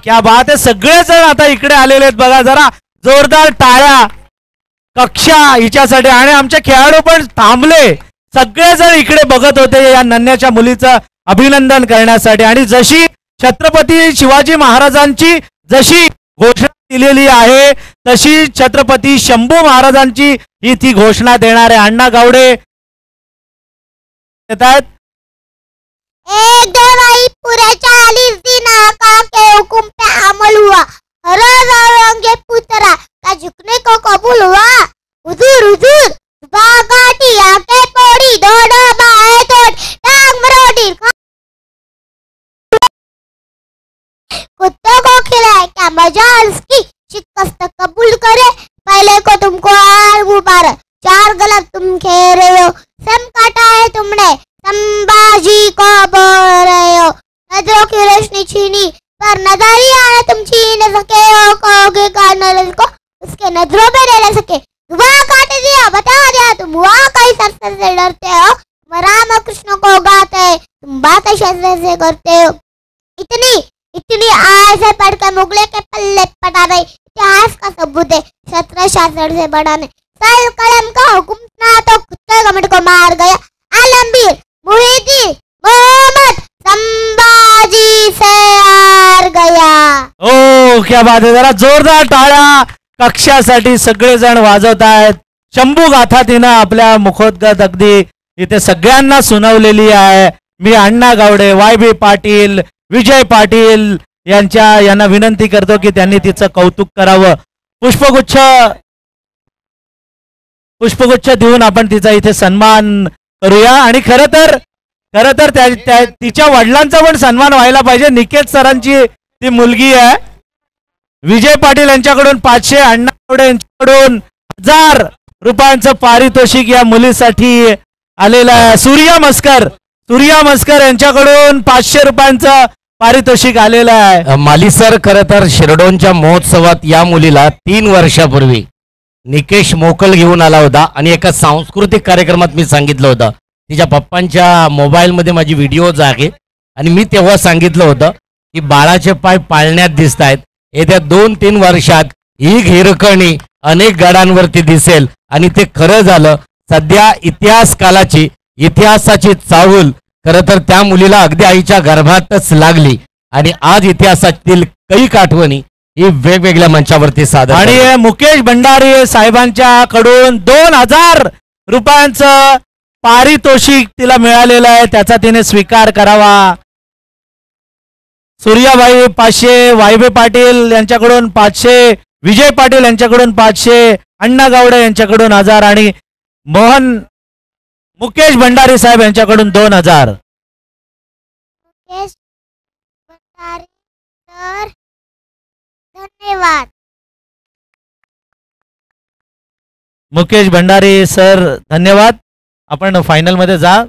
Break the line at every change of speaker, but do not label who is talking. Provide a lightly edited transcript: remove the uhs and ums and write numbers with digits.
क्या बात आहे. सगळेजण आता इकडे आलेले आहेत बघा. जरा जोरदार टाळ्या कक्षा हिच्यासाठी. आणि आमचे खेळाडू पण थांबले. सगळेजण इकडे बघत होते या नन्ह्याच्या मुलीचं अभिनंदन करण्यासाठी. आणि जशी छत्रपती शिवाजी महाराजांची जशी घोषणा दिलेली आहे तशी छत्रपती शंभू महाराजांची ही ती घोषणा देणार आहे. अण्णा गावडे येतात.
एक दो नहीं पूरे 40 दिन आका के हुक्म पे अमल हुआ. हर औरंगजेब पुतरा का झुकने को कबूल हुआ. हुजूर हुजूर बागाटी आके पौड़ी दोनों बाएं तोड़ टांग मरोड़ी कुत्तों को खिलाए. क्या मजा उसकी शिकस्त कबूल करे. पहले को तुमको हार मुबारक. 4 गलत तुम खेल रहे हो. सम काटा है तुमने. संभाजी को बोल रहे हो. नजरों की रोशनी छीनी पर नजरिया तुम छीन सके हो. कहोगे कार्नल को उसके नजरों में ले सके. दुआ काट दिया बता दिया तुम हुआ कई सरसर से डरते हो. राम कृष्ण को गाते तुम बातें शस्त्र से करते हो. इतनी इतनी आय से पढ़कर मुगले के पल्ले पटा रही. इतिहास का सबूत है शस्त्र शास्त्र से बढ़ाने. सर कलम का हुक्म ना तो कुत्ते गमट को मार गया. आलमगीर मुहिद्दीन मोहम्मद संभाजी से हार गया.
ओ क्या बात आहे. जरा जोरदार टाळ्या कक्षासाठी सगळेजण वाजवत आहेत. शंभू गाथा तिनं आपल्या मुखोद्गत अगदी इथे सगळ्यांना सुनावलेली आहे. मी अण्णा गावडे YB पाटील विजय पाटील यांना विनंती करतो की त्यांनी तिचं कौतुक करावं. पुष्पगुच्छ देऊन आपण तिचा इथे सन्मान करूया. आणि खरं तर तिच्या वडिलांचा पण सन्मान व्हायला पाहिजे. निकेत सरांची ती मुलगी आहे. विजय पाटील यांच्याकडून 500, अण्णा गावडे यांच्याकडून 1000 रुपयांचं पारितोषिक या मुलीसाठी आलेलं आहे. सूर्या मस्कर यांच्याकडून 500 रुपयांचं पारितोषिक आलेलं आहे.
माली सर, खरं तर शिरडोनच्या महोत्सवात या मुलीला 3 वर्षापूर्वी निकेश मोकल घेऊन आला होता. आणि एका सांस्कृतिक कार्यक्रमात मी सांगितलं होतं तिच्या पप्पांच्या मोबाईलमध्ये माझी व्हिडिओज आहे. आणि मी तेव्हा सांगितलं होतं की बाळाचे पाय पाळण्यात दिसत आहेत. येत्या 2-3 वर्षात ही हिरकणी अनेक गडांवरती दिसेल. आणि ते खरं झालं. सध्या इतिहासाची चाहूल खरं तर त्या मुलीला अगदी आईच्या गर्भातच लागली. आणि आज इतिहासातील कैक आठवणी ही वेगवेगळ्या मंचावरती सादर.
आणि मुकेश भंडारी साहेबांच्याकडून 2000 रुपयांचं पारितोषिक तिला मिळालेलं आहे. त्याचा तिने स्वीकार करावा. सूर्याबाई 500, YB पाटील यांच्याकडून 500, विजय पाटील यांच्याकडून 500, अण्णा गावडे यांच्याकडून 1000 आणि मुकेश भंडारी साहेब यांच्याकडून 2000.
मुकेश भंडारी सर धन्यवाद.
मुकेश भंडारी सर धन्यवाद. आपण फायनल मध्ये जा.